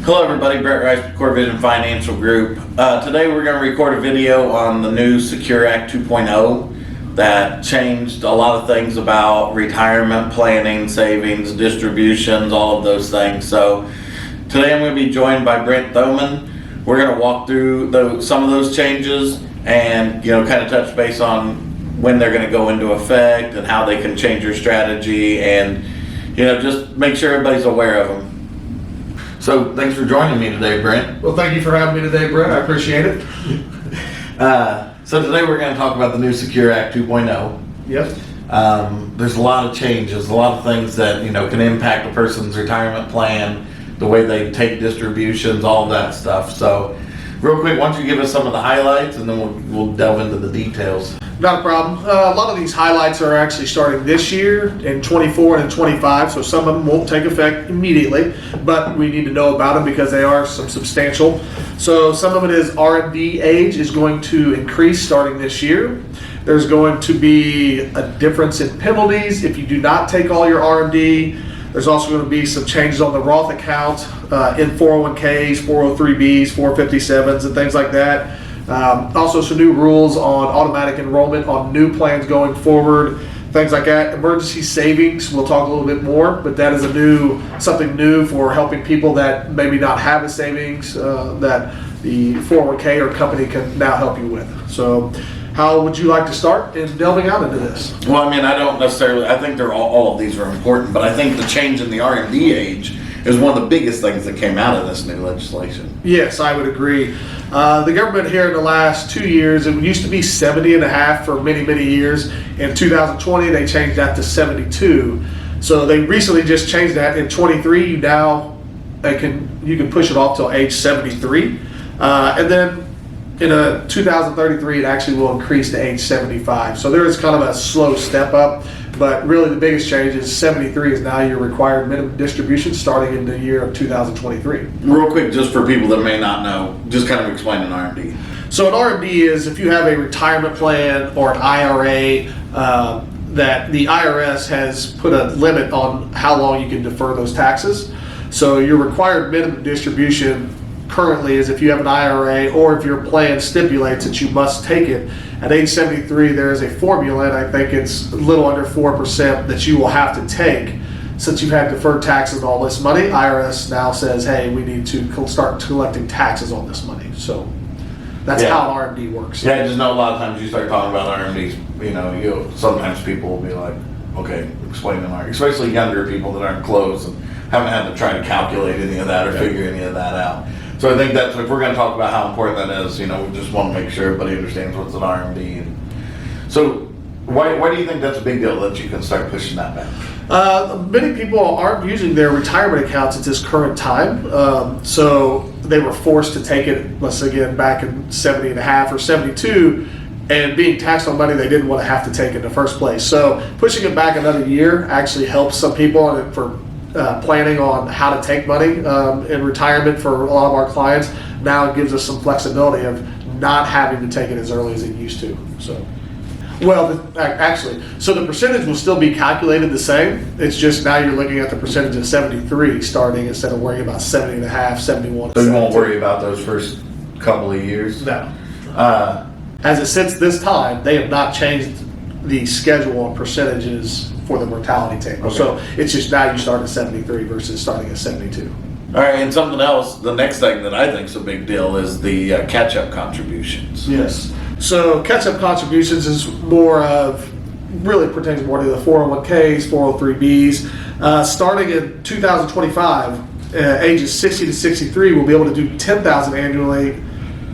Hello everybody, Brent Rice, Core Vision Financial Group. Today we're going to record a video on the new Secure Act 2.0 that changed a lot of things about retirement planning, savings, distributions, all of those things. So today I'm going to be joined by Brent Thoman. We're going to walk through some of those changes and kind of touch base on when they're going to go into effect and how they can change your strategy and just make sure everybody's aware of them. So thanks for joining me today, Brent. Well, thank you for having me today, Brent. I appreciate it. So today we're going to talk about the new Secure Act 2.0. Yep. There's a lot of changes, a lot of things that can impact a person's retirement plan, the way they take distributions, all of that stuff. So real quick, why don't you give us some of the highlights and then we'll delve into the details. Not a problem. A lot of these highlights are actually starting this year in 24 and 25, so some of them won't take effect immediately, but we need to know about them because they are some substantial. So some of it is R&D age is going to increase starting this year. There's going to be a difference in penalties if you do not take all your R&D. There's also going to be some changes on the Roth account in 401ks, 403bs, 457s, and things like that. Also some new rules on automatic enrollment on new plans going forward, things like that. Emergency savings, we'll talk a little bit more, but that is something new for helping people that maybe not have a savings that the 401k or company can now help you with. So how would you like to start in delving out into this? Well, I think all of these are important, but I think the change in the R&D age is one of the biggest things that came out of this new legislation. Yes, I would agree. The government here in the last 2 years, it used to be 70 and a half for many, many years. In 2020, they changed that to 72. So they recently just changed that. In 23, you can push it off till age 73. And then in 2033, it actually will increase to age 75. So there is kind of a slow step up. But really the biggest change is 73 is now your required minimum distribution starting in the year of 2023. Real quick, just for people that may not know, just kind of explain an R&D. So an R&D is if you have a retirement plan or an IRA that the IRS has put a limit on how long you can defer those taxes. So your required minimum distribution currently is if you have an IRA or if your plan stipulates that you must take it. At age 73, there is a formula, and I think it's a little under 4% that you will have to take. Since you've had deferred taxes on all this money, IRS now says, hey, we need to start collecting taxes on this money. So that's how R&D works. Yeah, I just know a lot of times you start talking about R&Ds, sometimes people will be like, okay, explain an R&D, especially younger people that aren't close and haven't had to try to calculate any of that or figure any of that out. So I think that's, if we're going to talk about how important that is, we just want to make sure everybody understands what's an R&D. So why do you think that's a big deal that you can start pushing that back? Many people aren't using their retirement accounts at this current time. So they were forced to take it, let's say again, back in 70 and a half or 72, and being taxed on money they didn't want to have to take in the first place. So pushing it back another year actually helps some people for planning on how to take money in retirement. For a lot of our clients now, it gives us some flexibility of not having to take it as early as it used to. So the percentage will still be calculated the same. It's just now you're looking at the percentage of 73 starting instead of worrying about 70 and a half, 71. So you won't worry about those first couple of years? No. As it sits this time, they have not changed the schedule on percentages for the mortality table. Okay. So it's just now you start at 73 versus starting at 72. All right, and something else, the next thing that I think is a big deal is the catch-up contributions. Yes. So catch-up contributions is really pertains more to the 401ks, 403bs. Starting in 2025, ages 60 to 63 will be able to do $10,000 annually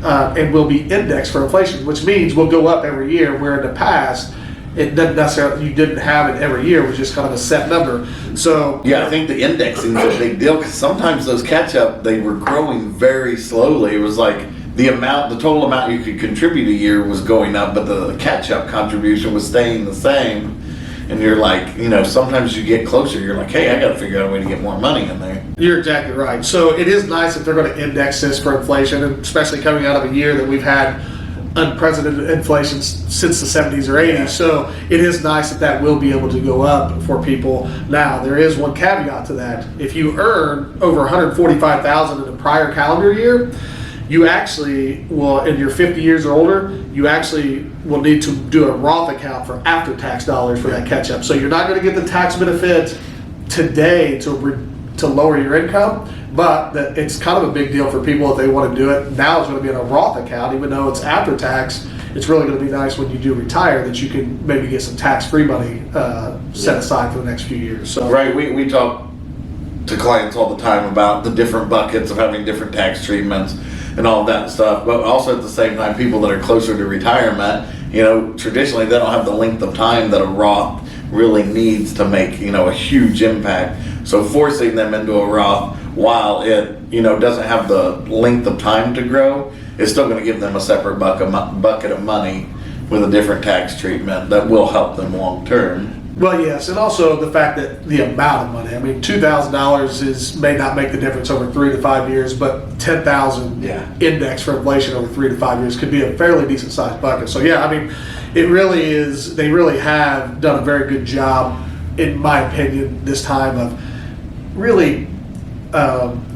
and will be indexed for inflation, which means we'll go up every year, where in the past, it doesn't necessarily, you didn't have it every year, it was just kind of a set number. So yeah, I think the indexing is a big deal because sometimes those catch-up, they were growing very slowly. It was like the total amount you could contribute a year was going up, but the catch-up contribution was staying the same. And you're like, sometimes you get closer, you're like, hey, I got to figure out a way to get more money in there. You're exactly right. So it is nice if they're going to index this for inflation, and especially coming out of a year that we've had unprecedented inflation since the 70s or 80s. Yeah. So it is nice that will be able to go up for people. Now, there is one caveat to that. If you earn over $145,000 in a prior calendar year, you actually will, and you're 50 years or older, you actually will need to do a Roth account for after-tax dollars for that catch-up. So you're not going to get the tax benefit today to lower your income, but it's kind of a big deal for people if they want to do it. Now it's going to be in a Roth account, even though it's after tax. It's really going to be nice when you do retire that you can maybe get some tax-free money set aside for the next few years. So Right, we talk to clients all the time about the different buckets of having different tax treatments and all of that stuff, but also at the same time, people that are closer to retirement, traditionally they don't have the length of time that a Roth really needs to make, a huge impact. So forcing them into a Roth while it, doesn't have the length of time to grow, is still going to give them a separate bucket of money with a different tax treatment that will help them long term. Well, yes, and also the fact that the amount of money. I mean, $2,000 may not make the difference over 3 to 5 years, but $10,000 index for inflation over 3 to 5 years could be a fairly decent sized bucket. So yeah, I mean, it really is. They really have done a very good job, in my opinion, this time of really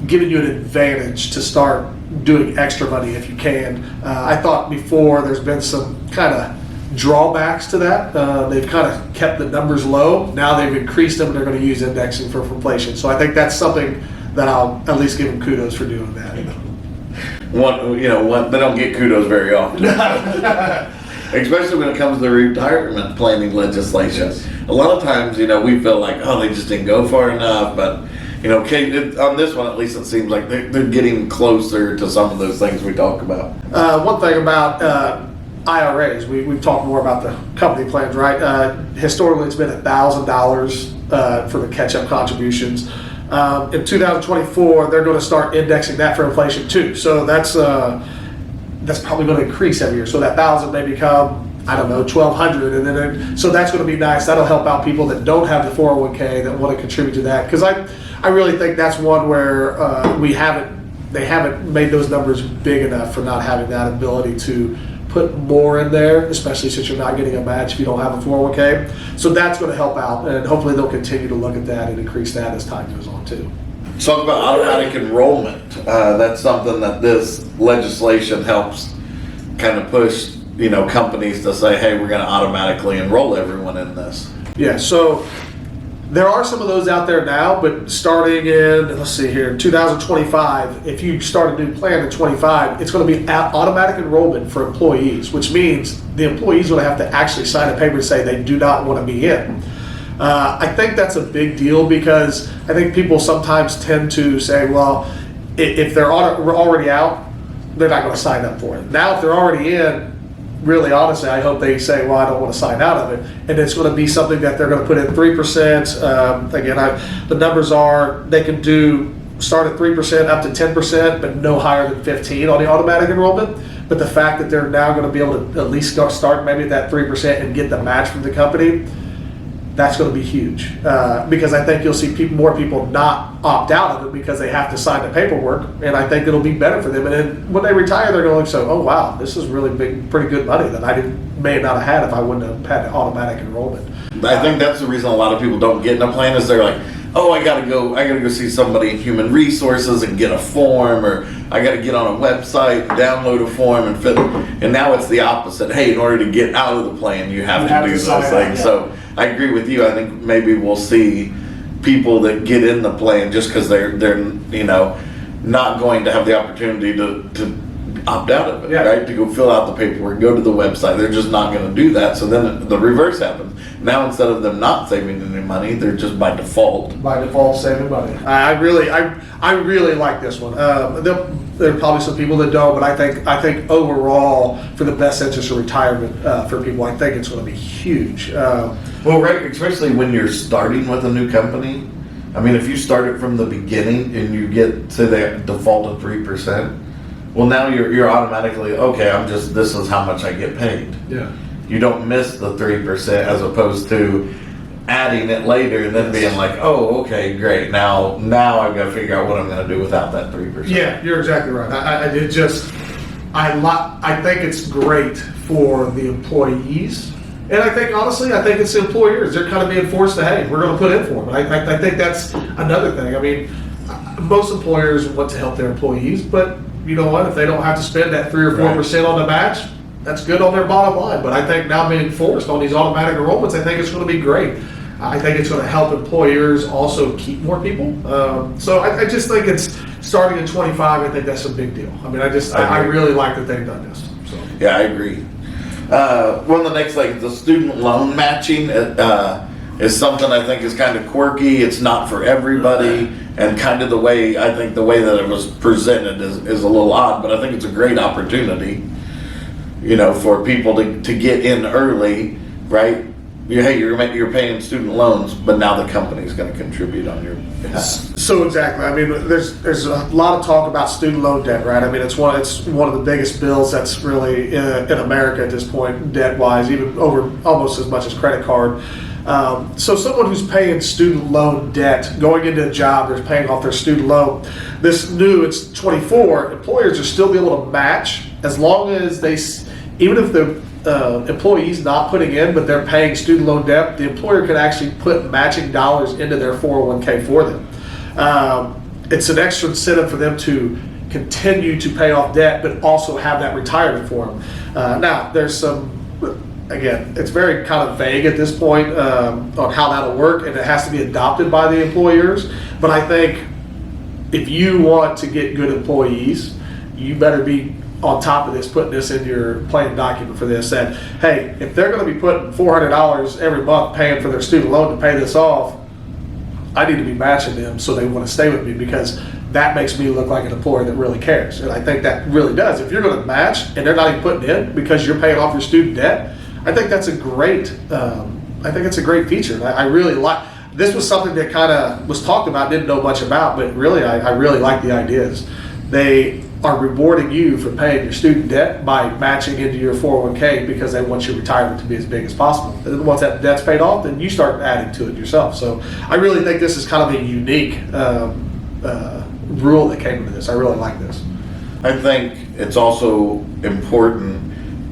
giving you an advantage to start doing extra money if you can. I thought before there's been some kind of drawbacks to that. They've kind of kept the numbers low. Now they've increased them and they're going to use indexing for inflation. So I think that's something that I'll at least give them kudos for doing that. They don't get kudos very often. Especially when it comes to retirement planning legislation. A lot of times, we feel like, they just didn't go far enough, but on this one, at least it seems like they're getting closer to some of those things we talk about. One thing about IRAs, we've talked more about the company plans, right? Historically, it's been $1,000 for the catch-up contributions. In 2024, they're going to start indexing that for inflation too. So that's probably going to increase every year. So that $1,000 may become, $1,200, and then so that's going to be nice. That'll help out people that don't have the 401k that want to contribute to that. Because I really think that's one where they haven't made those numbers big enough for not having that ability to put more in there, especially since you're not getting a match if you don't have a 401k. So that's going to help out, and hopefully they'll continue to look at that and increase that as time goes on too. Talk about automatic enrollment. That's something that this legislation helps kind of push, companies to say, hey, we're going to automatically enroll everyone in this. Yeah, so there are some of those out there now, but starting in, 2025, if you start a new plan in 25, it's going to be automatic enrollment for employees, which means the employees will have to actually sign a paper and say they do not want to be in. I think that's a big deal because I think people sometimes tend to say, well, if they're already out, they're not going to sign up for it. Now, if they're already in, really honestly, I hope they say, well, I don't want to sign out of it. And it's going to be something that they're going to put in 3%. Again, the numbers are, they can start at 3% up to 10%, but no higher than 15 on the automatic enrollment. But the fact that they're now going to be able to at least start maybe at that 3% and get the match from the company, that's going to be huge. Because I think you'll see more people not opt out of it because they have to sign the paperwork, and I think it'll be better for them. And then when they retire, they're going to say, oh wow, this is really pretty good money that I may not have had if I wouldn't have had automatic enrollment. I think that's the reason a lot of people don't get in a plan is they're like, oh, I gotta go see somebody in human resources and get a form, or I gotta get on a website, download a form and fill it. And now it's the opposite. Hey, in order to get out of the plan, you have to do those things. So I agree with you. I think maybe we'll see people that get in the plan just because they're not going to have the opportunity to opt out of it, right? To go fill out the paperwork, go to the website. They're just not going to do that. So then the reverse happens. Now instead of them not saving any money, they're just by default saving money. I really like this one. There are probably some people that don't, but I think overall, for the best interest of retirement for people, I think it's going to be huge. Well, right, especially when you're starting with a new company. I mean, if you start it from the beginning and you get to the default of 3%, well, now you're automatically, okay, this is how much I get paid. Yeah. You don't miss the 3% as opposed to adding it later and then being like, oh, okay, great. Now I've got to figure out what I'm going to do without that 3%. Yeah, you're exactly right. I think it's great for the employees. And I think, honestly, I think it's the employers. They're kind of being forced to, hey, we're going to put in for them. I think that's another thing. I mean, most employers want to help their employees, but you know what? If they don't have to spend that 3 or 4% on the match, that's good on their bottom line. But I think now being forced on these automatic enrollments, I think it's going to be great. I think it's going to help employers also keep more people. So I just think it's starting at 25. I think that's a big deal. I mean, I really like that they've done this. So. Yeah, I agree. One of the next things, the student loan matching is something I think is kind of quirky. It's not for everybody, and kind of the way that it was presented is a little odd. But I think it's a great opportunity, for people to get in early, right? You're paying student loans, but now the company's going to contribute on your behalf. So exactly. I mean, there's a lot of talk about student loan debt, right? I mean, it's one of the biggest bills that's really in America at this point, debt wise, even over almost as much as credit card. So someone who's paying student loan debt, going into a job, they're paying off their student loan. It's 24. Employers are still be able to match as long as even if the employees not putting in, but they're paying student loan debt, the employer can actually put matching dollars into their 401k for them. It's an extra incentive for them to continue to pay off debt, but also have that retirement for them. Now, there's again, it's very kind of vague at this point on how that'll work, and it has to be adopted by the employers. But I think if you want to get good employees, you better be on top of this, putting this in your plan document for this, that, hey, if they're going to be putting $400 every month paying for their student loan to pay this off, I need to be matching them so they want to stay with me, because that makes me look like an employer that really cares. And I think that really does. If you're going to match and they're not even putting in because you're paying off your student debt, I think that's a great, it's a great feature. And I really like, this was something that kind of was talked about, didn't know much about, but really, I really like the ideas. They are rewarding you for paying your student debt by matching into your 401k because they want your retirement to be as big as possible. And once that debt's paid off, then you start adding to it yourself. So I really think this is kind of a unique rule that came into this. I really like this. I think it's also important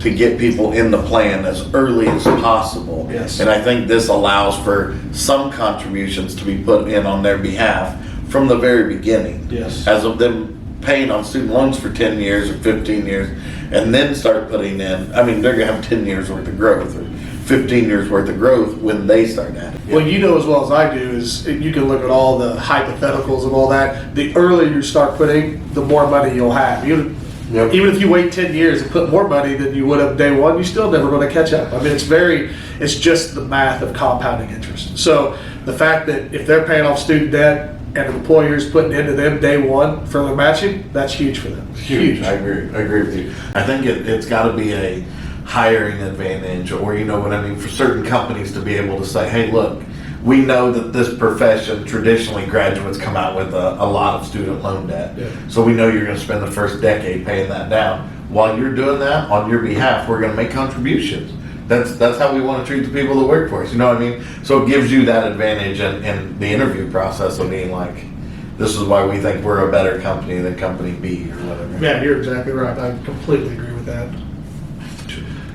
to get people in the plan as early as possible. Yes. And I think this allows for some contributions to be put in on their behalf from the very beginning. Yes. As of them paying on student loans for 10 years or 15 years and then start putting in, I mean, they're going to have 10 years worth of growth or 15 years worth of growth when they start adding. Well, you know as well as I do is you can look at all the hypotheticals of all that. The earlier you start putting, the more money you'll have. Even if you wait 10 years and put more money than you would have day one, you're still never going to catch up. I mean, it's just the math of compounding interest. So the fact that if they're paying off student debt and the employer's putting into them day one for their matching, that's huge for them. Huge. I agree with you. I think it's got to be a hiring advantage, or for certain companies to be able to say, hey, look, we know that this profession, traditionally graduates come out with a lot of student loan debt. Yeah. So we know you're going to spend the first decade paying that down. While you're doing that, on your behalf, we're going to make contributions. That's how we want to treat the people that work for us. You know what I mean? So it gives you that advantage in the interview process of being like, this is why we think we're a better company than company B or whatever. Yeah, you're exactly right. I completely agree with that.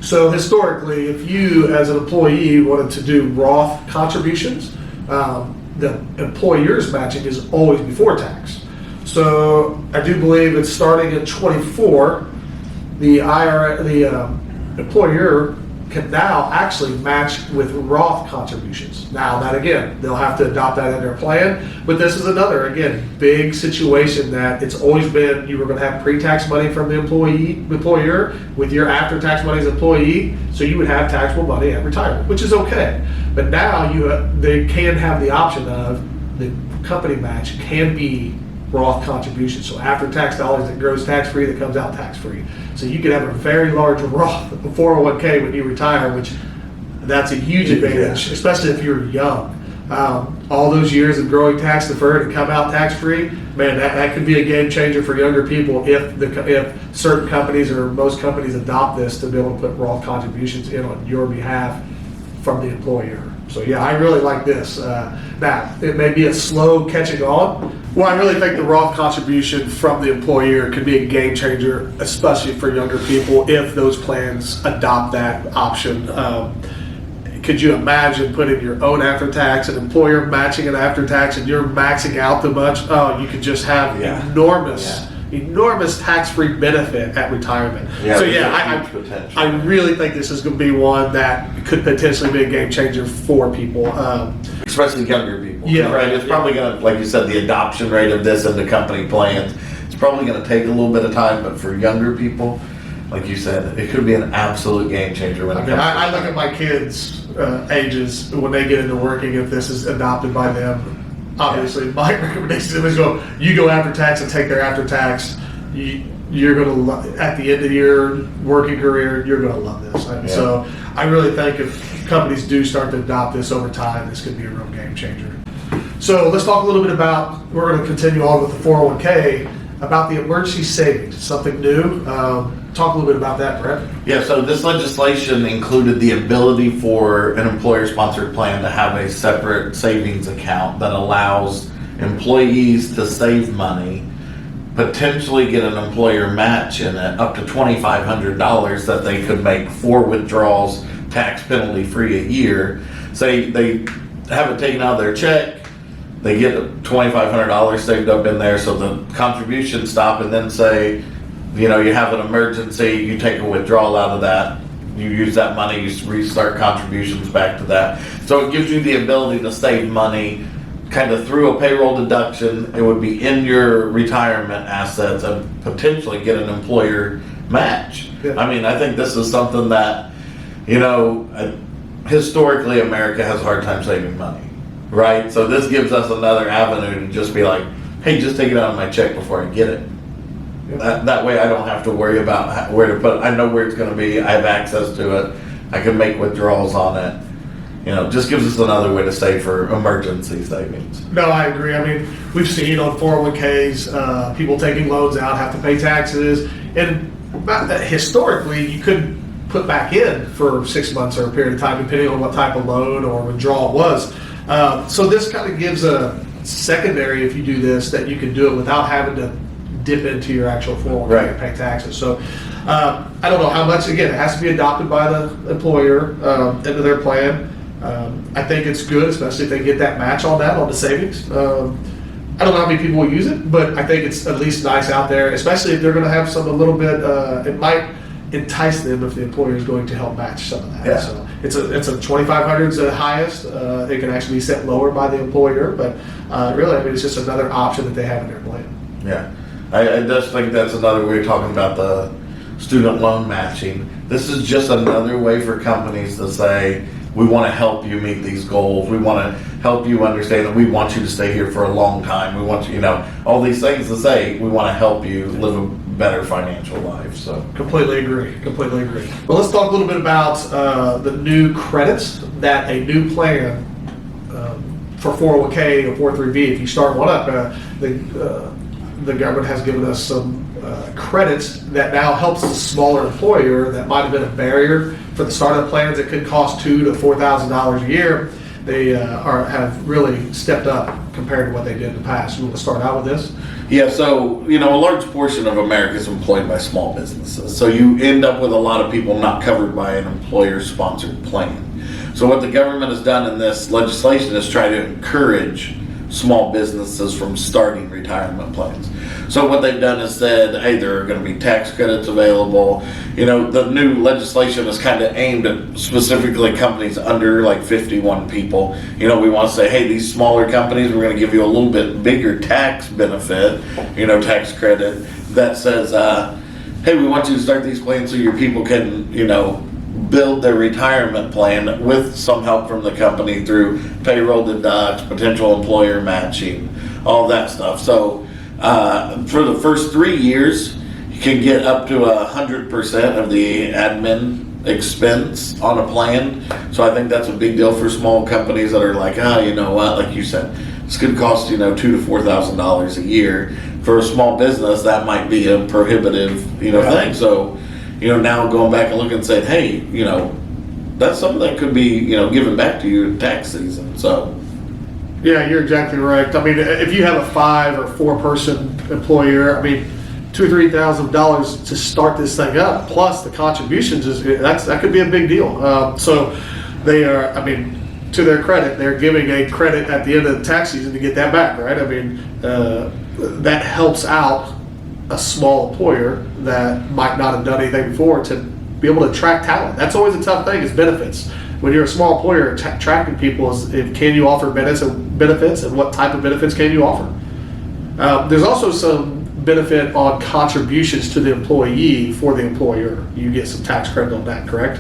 So historically, if you as an employee wanted to do Roth contributions, the employer's matching is always before tax. So I do believe it's starting at 24. The employer can now actually match with Roth contributions. Now that again, they'll have to adopt that in their plan, but this is another, again, big situation that it's always been, you were gonna have pre-tax money from the employer with your after-tax money as employee, so you would have taxable money at retirement, which is okay. But now they can have the option of the company match can be Roth contributions. So after tax dollars that grows tax-free, that comes out tax-free. So you could have a very large Roth 401k when you retire, which that's a huge advantage, especially if you're young. All those years of growing tax deferred and come out tax-free, man, that could be a game changer for younger people if certain companies or most companies adopt this to be able to put Roth contributions in on your behalf from the employer. So yeah, I really like this. Now, it may be a slow catching on. Well, I really think the Roth contribution from the employer could be a game changer, especially for younger people, if those plans adopt that option. Could you imagine putting your own after tax, an employer matching an after tax, and you're maxing out the much? Oh, you could just have enormous tax-free benefit at retirement. So I really think this is going to be one that could potentially be a game changer for people, especially younger people. Yeah, right. It's probably going to, like you said, the adoption rate of this into company plans. It's probably going to take a little bit of time, but for younger people, like you said, it could be an absolute game changer. When I look at my kids' ages when they get into working. If this is adopted by them. Obviously, my recommendation to them is you go after tax and take their after tax. You're going to, at the end of your working career, you're going to love this. So I really think if companies do start to adopt this over time, this could be a real game changer. So let's talk a little bit about, we're going to continue on with the 401k, about the emergency savings, something new. Talk a little bit about that, Brent. Yeah, so this legislation included the ability for an employer-sponsored plan to have a separate savings account that allows employees to save money, potentially get an employer match in it, up to $2,500 that they could make 4 withdrawals tax penalty free a year. Say they have it taken out of their check, they get $2,500 saved up in there, so the contributions stop, and then say, you have an emergency, you take a withdrawal out of that, you use that money, you restart contributions back to that. So it gives you the ability to save money kind of through a payroll deduction. It would be in your retirement assets and potentially get an employer match. Yeah. I mean, I think this is something that, historically America has a hard time saving money, right? So this gives us another avenue to just be like, hey, just take it out of my check before I get it. That way I don't have to worry about where to put it. I know where it's going to be. I have access to it. I can make withdrawals on it. Just gives us another way to save for emergency savings. No, I agree. I mean, we've seen on 401ks, people taking loans out have to pay taxes. And historically, you couldn't put back in for 6 months or a period of time, depending on what type of loan or withdrawal it was. So this kind of gives a secondary, if you do this, that you can do it without having to dip into your actual 401k and pay taxes. So I don't know how much. Again, it has to be adopted by the employer into their plan. I think it's good, especially if they get that match on the savings. I don't know how many people will use it, but I think it's at least nice out there, especially if they're going to have a little bit. It might entice them if the employer is going to help match some of that. Yeah. So it's a 2,500 is the highest. It can actually be set lower by the employer, but really, I mean, it's just another option that they have in their plan. Yeah. I just think that's another way of talking about the student loan matching. This is just another way for companies to say, we want to help you meet these goals. We want to help you understand that we want you to stay here for a long time. We want you, all these things to say, we want to help you live a better financial life. So completely agree. Well, let's talk a little bit about the new credits that a new plan for 401k or 403b, if you start one up, the government has given us some credits that now helps the smaller employer that might have been a barrier for the startup plans that could cost $2,000 to $4,000 a year. They have really stepped up compared to what they did in the past. You want to start out with this? Yeah, so, a large portion of America is employed by small businesses. So you end up with a lot of people not covered by an employer-sponsored plan. So what the government has done in this legislation is try to encourage small businesses from starting retirement plans. So what they've done is said, hey, there are going to be tax credits available. The new legislation is kind of aimed at specifically companies under like 51 people. We want to say, hey, these smaller companies, we're going to give you a little bit bigger tax benefit, tax credit that says, hey, we want you to start these plans so your people can, build their retirement plan with some help from the company through payroll deducts, potential employer matching, all that stuff. So for the first 3 years, you can get up to 100% of the admin expense on a plan. So I think that's a big deal for small companies that are like, you know what, like you said, it's going to cost $2,000 to $4,000 a year. For a small business, that might be a prohibitive thing. So now going back and looking and saying, hey, that's something that could be, given back to you in tax season. So, Yeah, you're exactly right. I mean, if you have a 5 or 4 person employer, I mean, $2,000 or $3,000 to start this thing up, plus the contributions that could be a big deal. So they are, I mean, to their credit, they're giving a credit at the end of the tax season to get that back, right? I mean, that helps out a small employer that might not have done anything before to be able to attract talent. That's always a tough thing, is benefits. When you're a small employer, attracting people can you offer benefits, and what type of benefits can you offer? There's also some benefit on contributions to the employee for the employer. You get some tax credit on that, correct?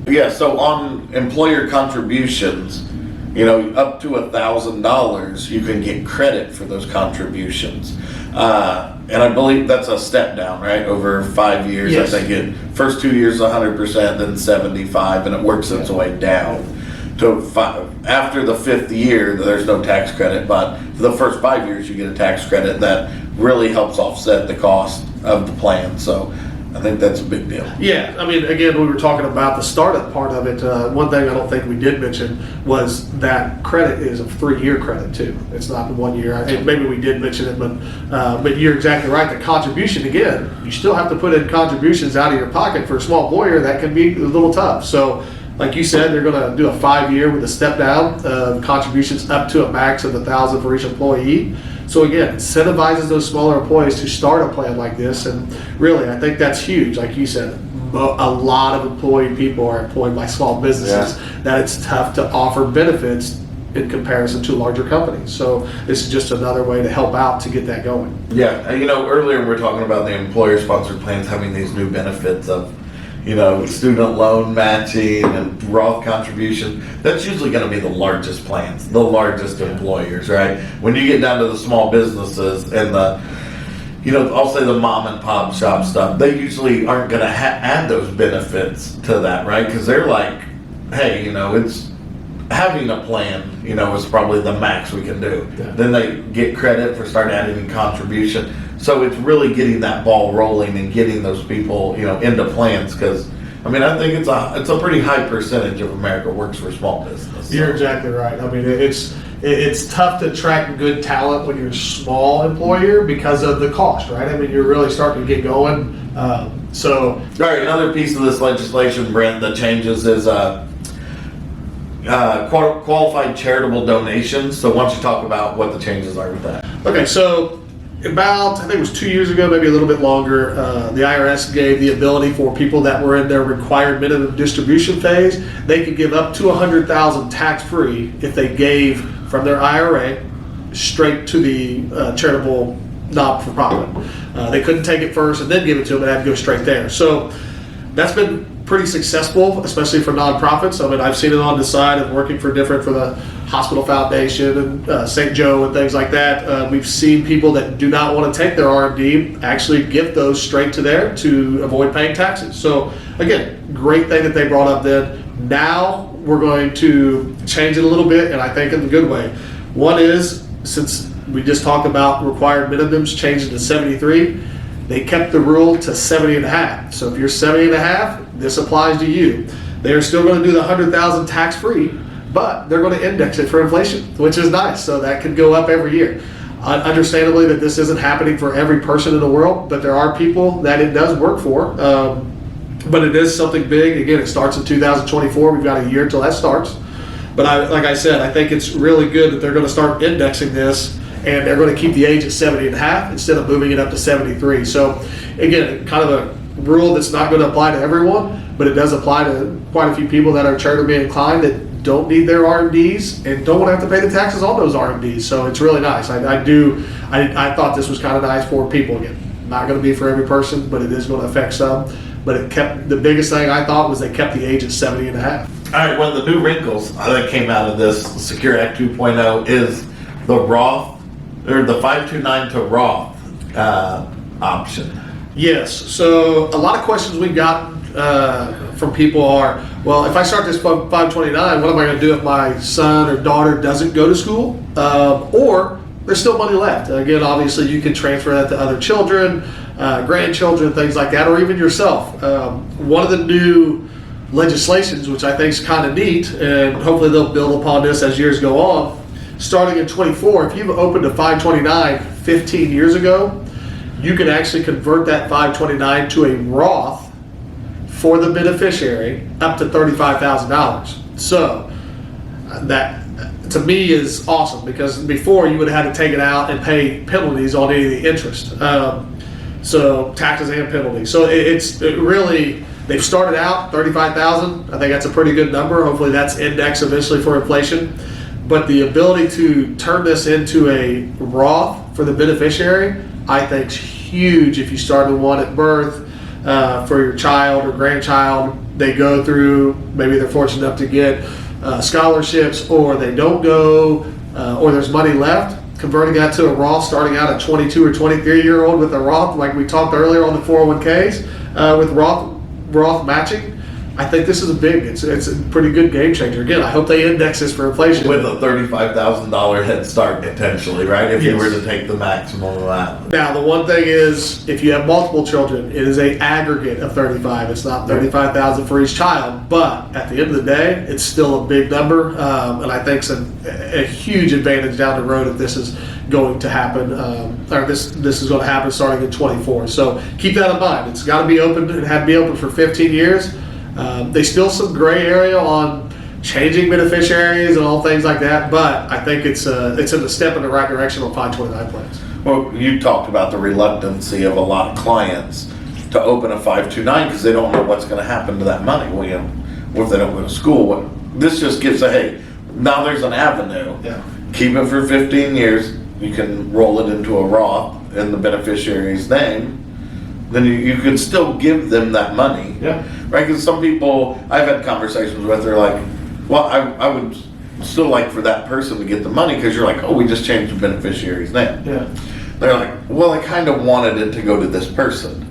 yeah, so on employer contributions, up to $1,000, you can get credit for those contributions. And I believe that's a step down, right? Over 5 years, Yes. I think first 2 years 100%, then 75, and it works its way down to 5. After the 5th year, there's no tax credit, but for the first 5 years, you get a tax credit that really helps offset the cost of the plan. So I think that's a big deal. Yeah, I mean, again, we were talking about the startup part of it. One thing I don't think we did mention was that credit is a 3-year credit too. It's not the 1 year. Maybe we did mention it, but you're exactly right. The contribution, again, you still have to put in contributions out of your pocket for a small employer. That can be a little tough. So, like you said, they're going to do a 5-year with a step down, contributions up to a max of $1,000 for each employee. So again, incentivizes those smaller employees to start a plan like this, and really, I think that's huge. Like you said, a lot of employed people are employed by small businesses, that it's tough to offer benefits in comparison to larger companies. So this is just another way to help out to get that going. Yeah, earlier we were talking about the employer-sponsored plans having these new benefits of, student loan matching and Roth contribution. That's usually going to be the largest plans, the largest employers, right? When you get down to the small businesses and I'll say the mom and pop shop stuff, they usually aren't going to add those benefits to that, right? Because they're like, hey, it's having a plan, is probably the max we can do. Yeah. Then they get credit for start adding in contribution. So it's really getting that ball rolling and getting those people, into plans. Because I think it's a pretty high percentage of America works for small business. So. You're exactly right. I mean, it's tough to attract good talent when you're a small employer because of the cost, right? I mean, you're really starting to get going. All right, another piece of this legislation, Brent, that changes is qualified charitable donations. So why don't you talk about what the changes are with that? Okay, so about, I think it was 2 years ago, maybe a little bit longer, the IRS gave the ability for people that were in their required minimum distribution phase, they could give up to $100,000 tax-free if they gave from their IRA straight to the charitable not-for-profit. They couldn't take it first and then give it to them, it had to go straight there. So that's been pretty successful, especially for nonprofits. I mean, I've seen it on the side of working for the Hospital Foundation and St. Joe and things like that. We've seen people that do not want to take their RMD actually gift those straight to there to avoid paying taxes. So again, great thing that they brought up then. Now we're going to change it a little bit, and I think in a good way. One is, since we just talked about required minimums changing to 73, they kept the rule to 70 and a half. So if you're 70 and a half, this applies to you. They're still going to do the 100,000 tax-free, but they're going to index it for inflation, which is nice. So that could go up every year. Understandably, that this isn't happening for every person in the world, but there are people that it does work for. But it is something big. Again, it starts in 2024. We've got a year till that starts. But like I said, I think it's really good that they're going to start indexing this, and they're going to keep the age at 70 and a half instead of moving it up to 73. So again, kind of a rule that's not going to apply to everyone, but it does apply to quite a few people that are charitably inclined that don't need their RMDs and don't want to have to pay the taxes on those RMDs. So it's really nice. I thought this was kind of nice for people. Again, not going to be for every person, but it is going to affect some. But it kept, the biggest thing I thought was they kept the age at 70 and a half. All right, one of the new wrinkles that came out of this Secure Act 2.0 is the Roth, or the 529 to Roth option. Yes, so a lot of questions we've gotten from people are, well, if I start this 529, what am I going to do if my son or daughter doesn't go to school? Or there's still money left. Again, obviously you can transfer that to other children, grandchildren, things like that, or even yourself. One of the new legislations, which I think is kind of neat, and hopefully they'll build upon this as years go on. Starting in 24, if you've opened a 529 15 years ago, you can actually convert that 529 to a Roth for the beneficiary up to $35,000. So that to me is awesome, because before you would have had to take it out and pay penalties on any of the interest. So taxes and penalties. So it really, they've started out 35,000. I think that's a pretty good number. Hopefully that's indexed eventually for inflation. But the ability to turn this into a Roth for the beneficiary, I think is huge. If you started one at birth for your child or grandchild, they go through, maybe they're fortunate enough to get scholarships, or they don't go, or there's money left. Converting that to a Roth, starting out at 22 or 23-year-old with a Roth, like we talked earlier on the 401ks, with Roth matching, I think this is it's a pretty good game changer. Again, I hope they index this for inflation. With a $35,000 head start potentially, right? If you were to take the maximum of that. Now, the one thing is, if you have multiple children, it is a aggregate of 35. It's not 35,000 for each child, but at the end of the day, it's still a big number, and I think it's a huge advantage down the road if this is going to happen, or this is going to happen starting in 24. So keep that in mind. It's got to be open. It had to be open for 15 years. There's still some gray area on changing beneficiaries and all things like that, but I think it's a step in the right direction on 529 plans. Well, you talked about the reluctancy of a lot of clients to open a 529 because they don't know what's going to happen to that money. Well, what if they don't go to school? This just gives hey, now there's an avenue. Yeah. Keep it for 15 years. You can roll it into a Roth in the beneficiary's name. Then you can still give them that money. Yeah. Right? Because some people I've had conversations with, they're like, well, I would still like for that person to get the money, because you're like, oh, we just changed the beneficiary's name. Yeah. They're like, well, I kind of wanted it to go to this person.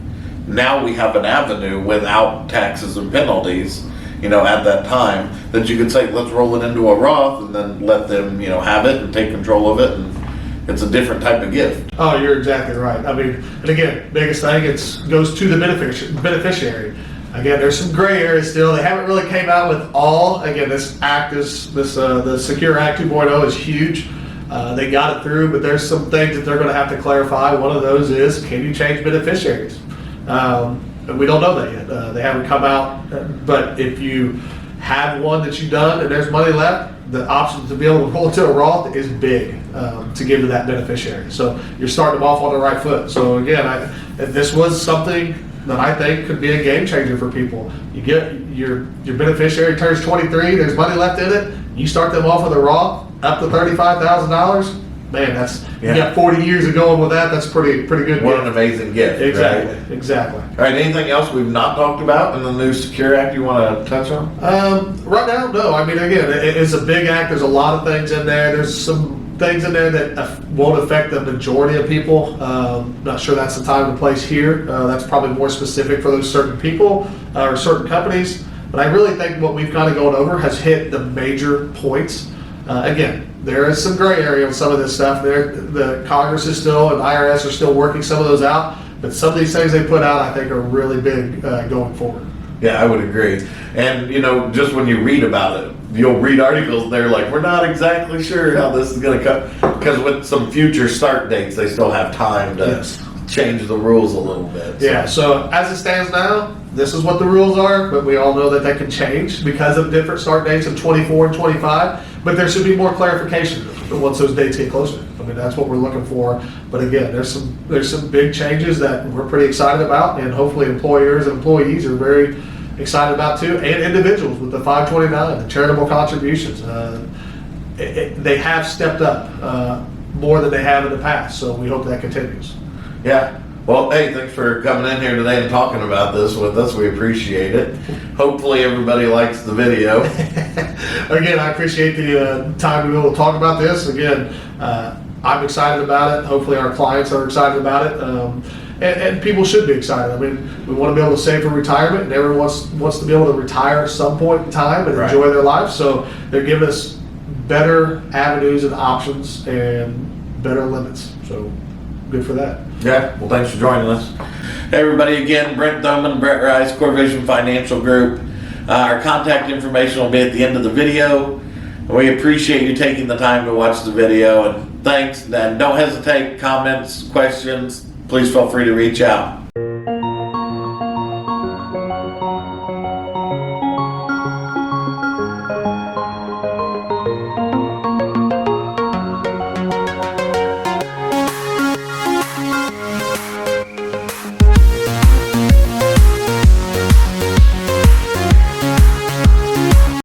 Now we have an avenue without taxes and penalties, at that time, that you could say, let's roll it into a Roth and then let them, have it and take control of it. And it's a different type of gift. Oh, you're exactly right. I mean, and again, biggest thing, goes to the beneficiary. Again, there's some gray areas still. They haven't really came out with all. Again, the Secure Act 2.0 is huge. They got it through, but there's some things that they're going to have to clarify. One of those is, can you change beneficiaries? And we don't know that yet. They haven't come out. But if you have one that you've done and there's money left, the option to be able to roll into a Roth is big to give to that beneficiary. So you're starting them off on the right foot. So again, this was something that I think could be a game changer for people. You get your beneficiary turns 23, there's money left in it, you start them off with a Roth up to $35,000. Man, you got 40 years of going with that. That's pretty good. What an amazing gift. Exactly. Right? Exactly. All right. Anything else we've not talked about in the new Secure Act you want to touch on? Right now, no. I mean, again, it's a big act. There's a lot of things in there. There's some things in there that won't affect the majority of people. Not sure that's the time and place here. That's probably more specific for those certain people or certain companies. But I really think what we've kind of gone over has hit the major points. Again, there is some gray area on some of this stuff. The Congress is still, and IRS are still working some of those out. But some of these things they put out, I think, are really big going forward. Yeah, I would agree. And, just when you read about it, you'll read articles, they're like, we're not exactly sure how this is going to come. Because with some future start dates, they still have time to change the rules a little bit. So. Yeah, so as it stands now, this is what the rules are, but we all know that can change because of different start dates of 24 and 25. But there should be more clarification once those dates get closer. I mean, that's what we're looking for. But again, there's some big changes that we're pretty excited about, and hopefully employers and employees are very excited about too, and individuals with the 529, the charitable contributions. They have stepped up more than they have in the past, so we hope that continues. Yeah. Well, hey, thanks for coming in here today and talking about this with us. We appreciate it. Hopefully everybody likes the video. Again, I appreciate the time to be able to talk about this. Again, I'm excited about it. Hopefully our clients are excited about it. And people should be excited. I mean, we want to be able to save for retirement, and everyone wants to be able to retire at some point in time and enjoy their life. So they're giving us better avenues and options and better limits. So good for that. Yeah, well, thanks for joining us. Hey everybody, again, Brent Thoman, Brent Rice, Core Vision Financial Group. Our contact information will be at the end of the video. We appreciate you taking the time to watch the video, and thanks. And don't hesitate, comments, questions, please feel free to reach out.